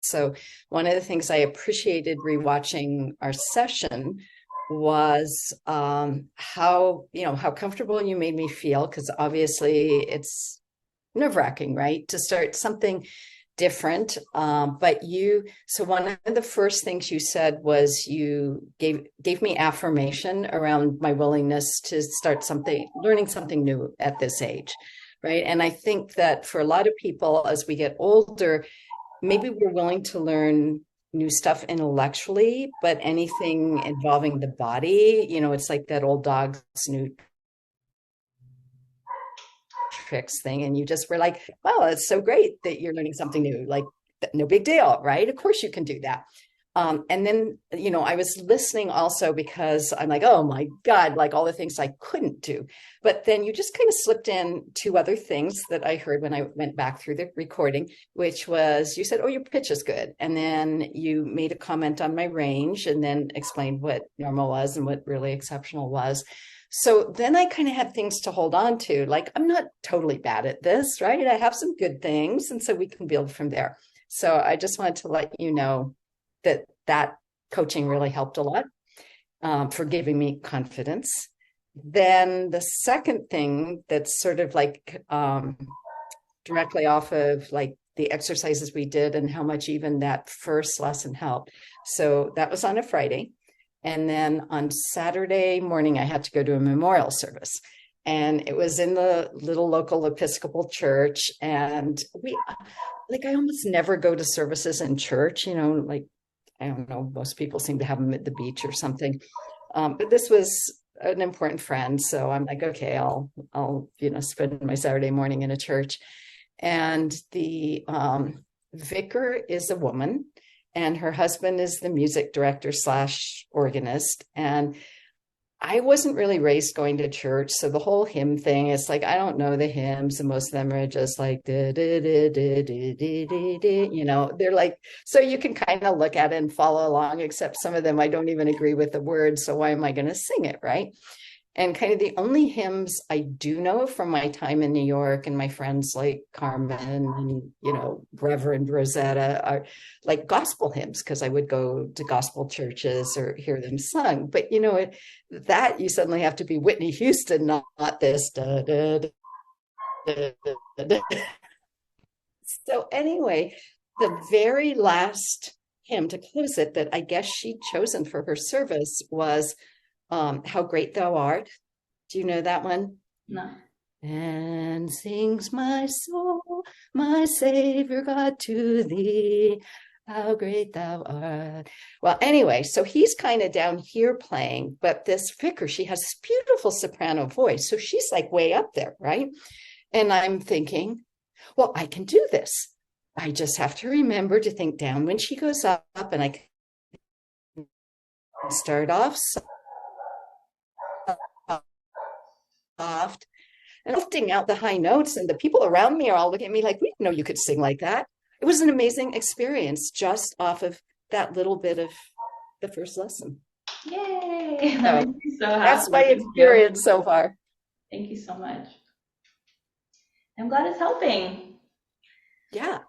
So one of the things I appreciated rewatching our session was how comfortable you made me feel, because obviously it's nerve-wracking, right? To start something different. So one of the first things you said was you gave me affirmation around my willingness to start learning something new at this age, right? And I think that for a lot of people, as we get older, maybe we're willing to learn new stuff intellectually, but anything involving the body, it's like that old dog's new tricks thing. And you just were like, well, it's so great that you're learning something new. Like, no big deal, right? Of course you can do that. And then, I was listening also because I'm like, oh my God, like all the things I couldn't do. But then you just kind of slipped in two other things that I heard when I went back through the recording, which was you said, oh, your pitch is good. And then you made a comment on my range and then explained what normal was and what really exceptional was. So then I kind of had things to hold on to. Like, I'm not totally bad at this, right? I have some good things. And so we can build from there. So I just wanted to let you know that coaching really helped a lot for giving me confidence. Then the second thing that's sort of like directly off of like the exercises we did and how much even that first lesson helped. So that was on a Friday. And then on Saturday morning, I had to go to a memorial service. And it was in the little local Episcopal church. And I almost never go to services in church, like, I don't know, most people seem to have them at the beach or something. But this was an important friend. So I'm like, okay, I'll spend my Saturday morning in a church. And the vicar is a woman, and her husband is the music director / organist. And I wasn't really raised going to church. So the whole hymn thing, it's like, I don't know the hymns, and most of them are just like, they're like, so you can kind of look at it and follow along, except some of them I don't even agree with the words. So why am I going to sing it, right? And kind of the only hymns I do know from my time in New York and my friends like Carmen and, Reverend Rosetta are like gospel hymns, because I would go to gospel churches or hear them sung. But, that you suddenly have to be Whitney Houston, not this. Da, da, da, da, da. So anyway, the very last hymn to close it that I guess she'd chosen for her service was How Great Thou Art. Do you know that one? No. And sings my soul, my Savior God, to thee, how great thou art. Well, anyway, so he's kind of down here playing, but this vicar, she has this beautiful soprano voice. So she's like way up there, right? And I'm thinking, well, I can do this. I just have to remember to think down when she goes up, and I can start off soft and lifting out the high notes. And the people around me are all looking at me like, we didn't know you could sing like that. It was an amazing experience just off of that little bit of the first lesson. Yay! So That makes me so happy. that's my experience so far. Thank you so much. I'm glad it's helping. Yeah.